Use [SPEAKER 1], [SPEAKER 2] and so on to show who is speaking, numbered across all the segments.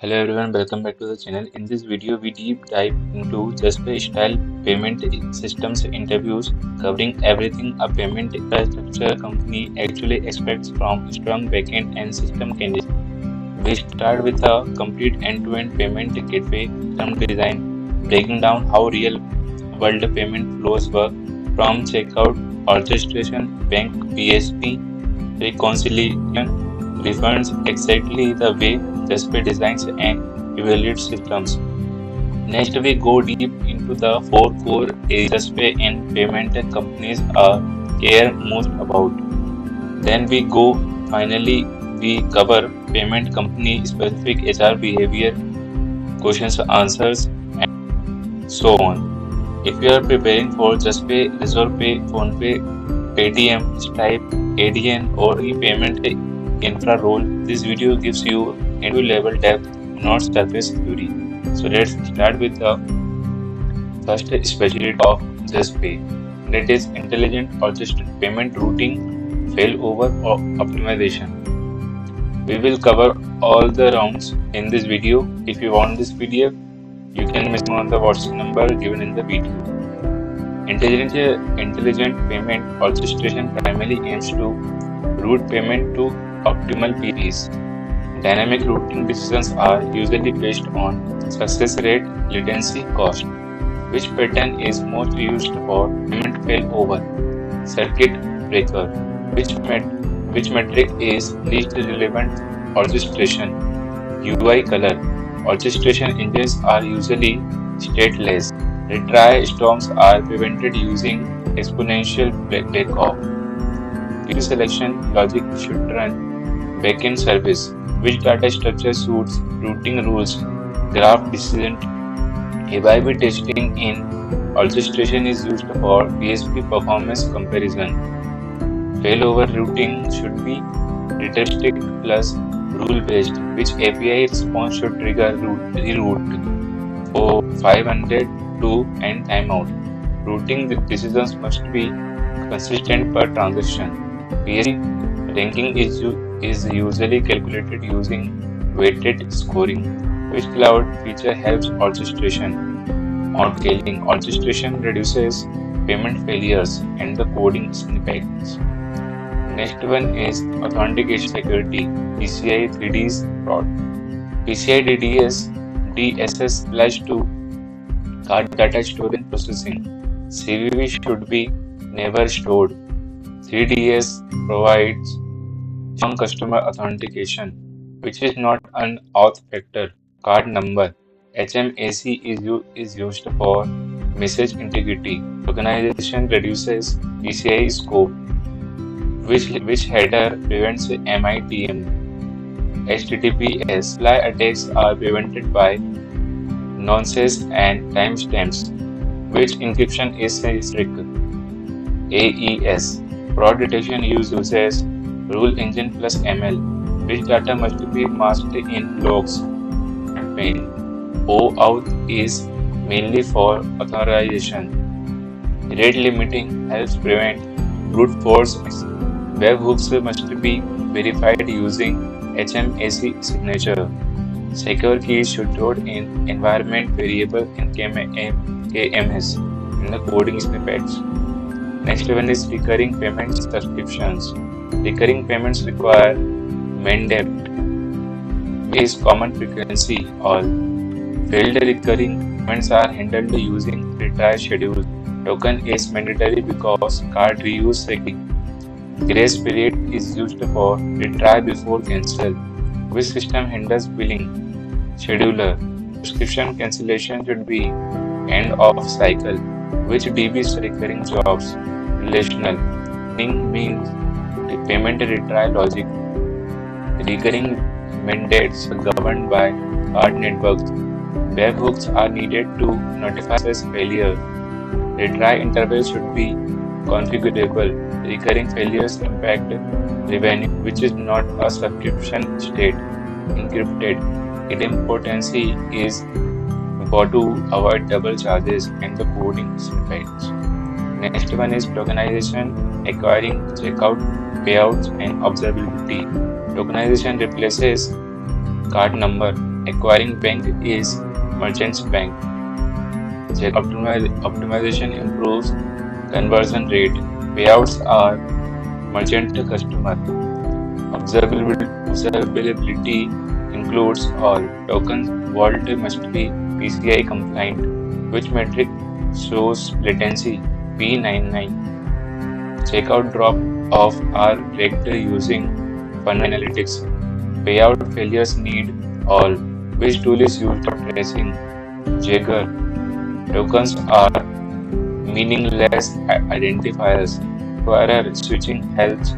[SPEAKER 1] Hello everyone, welcome back to the channel. In this video, we deep dive into JustPay style payment systems interviews, covering everything a payment infrastructure company actually expects from strong backend and system candidates. We start with a complete end-to-end payment gateway from design, breaking down how real-world payment flows work from checkout, orchestration, bank PSP, reconciliation, refunds exactly the way JustPay designs and evaluates systems. Next, we go deep into the four core areas JustPay and payment companies care most about. Then finally, we cover payment company specific HR behavior, questions, answers, and so on. If you are preparing for JustPay, ResolvePay, PhonePe, Paytm, Stripe, ADN, or e-payment infra role, this video gives you entry-level depth, not surface theory. So let's start with the first specialty of JustPay, that is intelligent orchestrated payment routing, failover, or optimization. We will cover all the rounds in this video. If you want this PDF, you can message me on the WhatsApp number given in the video. Intelligent payment orchestration primarily aims to route payment to optimal PPs. Dynamic routing decisions are usually based on success rate, latency, cost. Which pattern is most used for payment failover? Circuit breaker. Which metric is least relevant? Orchestration. UI color. Orchestration engines are usually stateless. Retry storms are prevented using exponential backoff. Queue selection logic should run backend service. Which data structure suits routing rules? Graph decision. A/B testing in orchestration is used for PSP performance comparison. Failover routing should be deterministic plus rule-based. Which API response should trigger reroute for 500 to end timeout? Routing decisions must be consistent per transaction. PSP ranking is usually calculated using weighted scoring. Which cloud feature helps orchestration? On scaling, orchestration reduces payment failures and the coding snippets. Next one is authentication security, PCI 3Ds fraud. PCI DSS/2 card data storage and processing. CVV should be never stored. 3DS provides strong customer authentication, which is not an auth factor. Card number. HMAC is used for message integrity. Tokenization reduces PCI scope. Which header prevents MITM? HTTPS. Fly attacks are prevented by nonces and timestamps. Which encryption is strict? AES. Fraud detection uses rule engine plus ML. Which data must be masked in logs? OAuth is mainly for authorization. Rate limiting helps prevent brute force. Webhooks must be verified using HMAC signature. Secure keys should load in environment variable in KMS in the coding snippets. Next one is recurring payment subscriptions. Recurring payments require mandate is common frequency. All failed recurring payments are handled using retry schedule. Token is mandatory because card reuse cycle. Grace period is used for retry before cancel. Which system handles billing? Scheduler. Subscription cancellation should be end of cycle. Which DBs recurring jobs? Relational. Means payment retry logic. Recurring mandates governed by card networks. Webhooks are needed to notify access failure. Retry intervals should be configurable. Recurring failures impact revenue, which is not a subscription state. Encrypted. Idempotency is for to avoid double charges and the coding snippets. Next one is tokenization, acquiring, checkout, payouts, and observability. Tokenization replaces card number Acquiring bank is merchant's bank. Check optimization improves conversion rate. Payouts are merchant to customer. Observability includes all tokens. Vault must be PCI compliant. Which metric shows latency? P99. Checkout drop-off are tracked using Funnel Analytics. Payout failures need all. Which tool is used for tracing? Jagger. Tokens are meaningless identifiers. Acquirer switching helps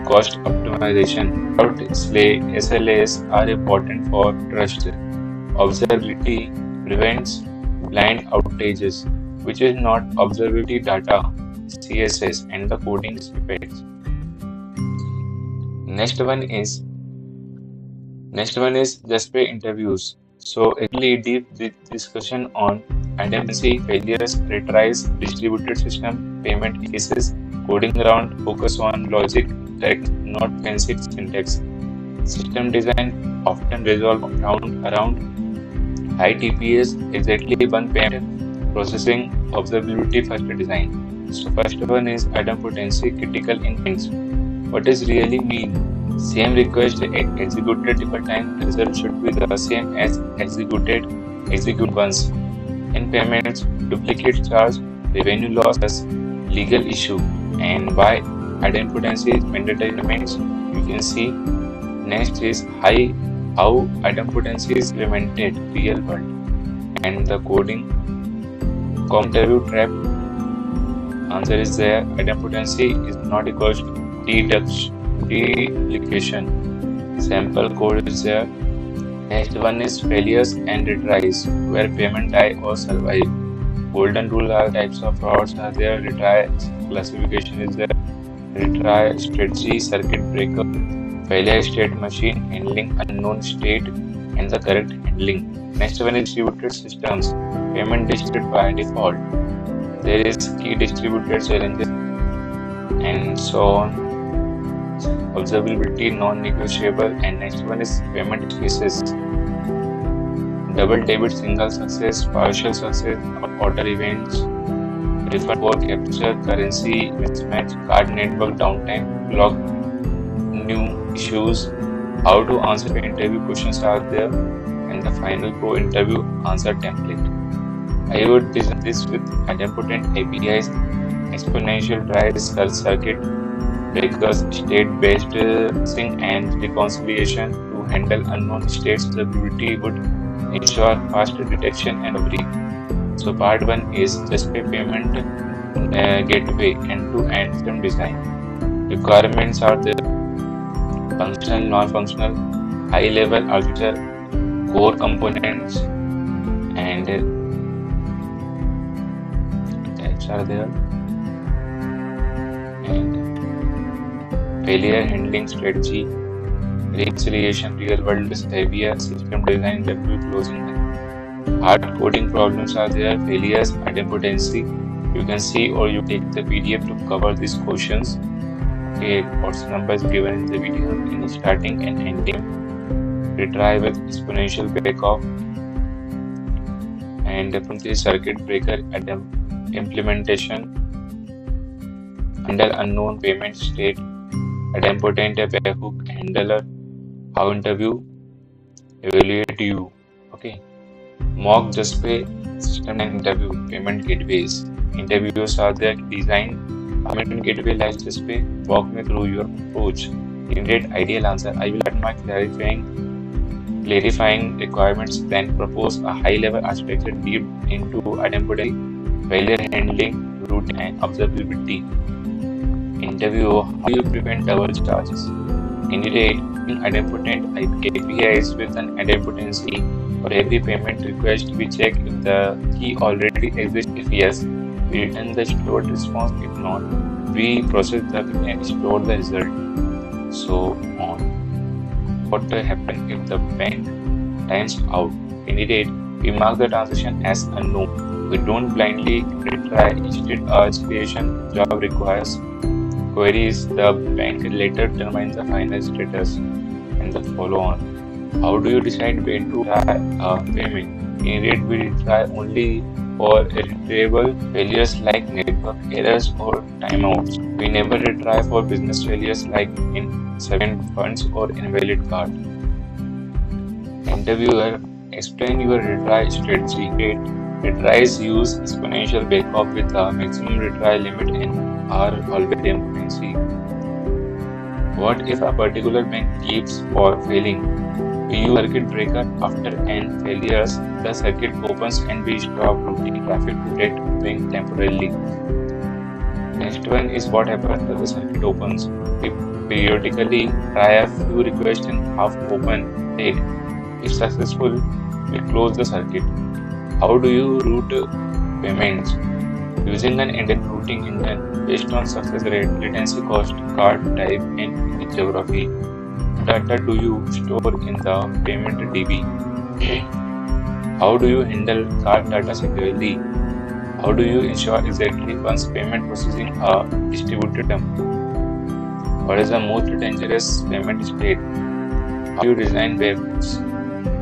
[SPEAKER 1] cost optimization. Payout SLAs are important for trust. Observability prevents blind outages, which is not observability data, CSS, and the coding snippets. Next one is just pay interviews. So a really deep discussion on identity failures, retries, distributed system, payment cases, coding round, focus on logic, text, not fancy syntax. System design often resolve around high TPS, exactly one payment processing, observability first design. So first one is idempotency critical inputs. What does really mean? Same request executed different time, result should be the same as execute once. In payments, duplicate charge, revenue loss as legal issue, and why idempotency is mandatory remains. You can see. Next is how idempotency is implemented real world, and the coding interview trap. Answer is there. Idempotency is not equal to deduplication. Sample code is there. Next one is failures and retries, where payment die or survive. Golden rule are types of frauds are there. Retry classification is there. Retry strategy, circuit breaker, failure state, machine handling unknown state, and the correct handling. Next one is distributed systems. Payment distributed by default. There is key distributed challenges and so on. Observability non-negotiable, and next one is payment cases. Double debit, single success, partial success, order events, refund for capture, currency mismatch, card network downtime, log new issues, how to answer interview questions are there, and the final pro interview answer template. I would design this with idempotent APIs, exponential drives, circuit breakers, state-based sync and reconciliation to handle unknown states. Observability would ensure faster detection and recovery. So part 1 is just pay payment gateway end-to-end system design. Requirements are the functional, non-functional, high-level architecture, core components, and types are there, and failure handling strategy, reconciliation, real-world behavior, system design, interview closing. Hard coding problems are there, failures, idempotency. You can see or you take the PDF to cover these questions. Okay, what's numbers given in the video in starting and ending. Retry with exponential bake-off, and from the circuit breaker implementation, handle unknown payment state, idempotent webhook handler, how interview evaluate you. Okay, mock just pay system and interview payment gateways. Interviews are there, design payment gateway like just pay. Walk me through your approach. Generate ideal answer. I will add my clarifying requirements, then propose a high-level architecture deep into idempotency, failure handling, routing, and observability. Interview, how you prevent double charges. Candidate, idempotent APIs with an idempotency. For every payment request, we check if the key already exists. If yes, we return the stored response. If not, we process the and store the result. So on. What will happen if the bank times out? Candidate, we mark the transaction as unknown. We don't blindly retry. Instead, our expiration job requires queries. The bank later determines the final status and the follow on. How do you decide when to try a payment? In Rate, we try only for irretrievable failures like network errors or timeouts. We never retry for business failures like insufficient funds or invalid card. Interviewer, explain your retry strategy. Retries use exponential backup with a maximum retry limit and are always dependency. What if a particular bank keeps for failing? We use circuit breaker after n failures. The circuit opens and we stop routing traffic to that bank temporarily. Next one is what happens after the circuit opens. We periodically try a few requests in half open state. If successful, we close the circuit. How do you route payments? Using an index routing engine based on success rate, latency cost, card type, and geography. Data do you store in the payment DB? How do you handle card data securely? How do you ensure exactly once payment processing are distributed them? What is the most dangerous payment state? How do you design webs?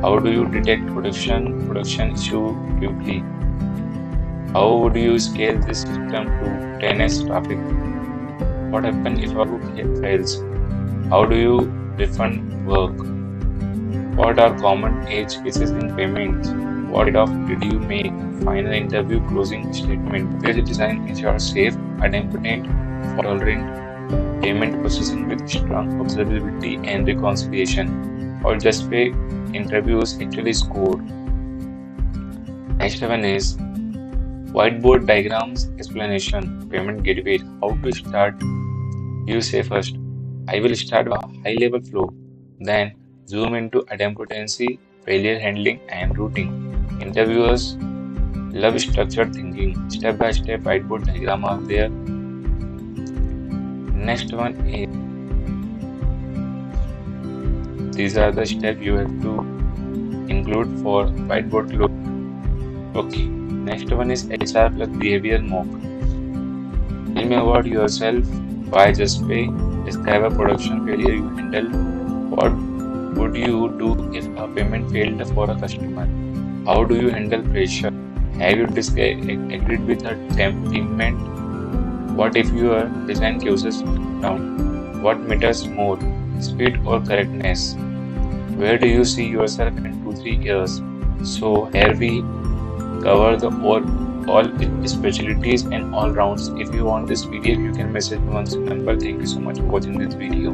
[SPEAKER 1] How do you detect production issue quickly? How would you scale this system to 10x traffic? What happens if a group fails? How do you refund work? What are common edge cases in payments? What trade-off did you make? Final interview closing statement. This design ensures safe, idempotent, fault-tolerant payment processing with strong observability and reconciliation. Or just way interviews actually score. Next one is whiteboard diagrams explanation. Payment gateway. How to start? You say first. I will start with a high-level flow, then zoom into idempotency, failure handling, and routing. Interviewers love structured thinking. Step-by-step whiteboard diagram are there. Next one is these are the steps you have to include for whiteboard flow. Okay. Next one is HR plus behavior mock. Tell me about yourself. Why just pay? Describe a production failure you handle. What would you do if a payment failed for a customer? How do you handle pressure? Have you agreed with a teammate? What if your design causes down? What matters more, speed or correctness? Where do you see yourself in 2-3 years? So here we cover the all specialties and all rounds. If you want this video, you can message me on this number. Thank you so much for watching this video.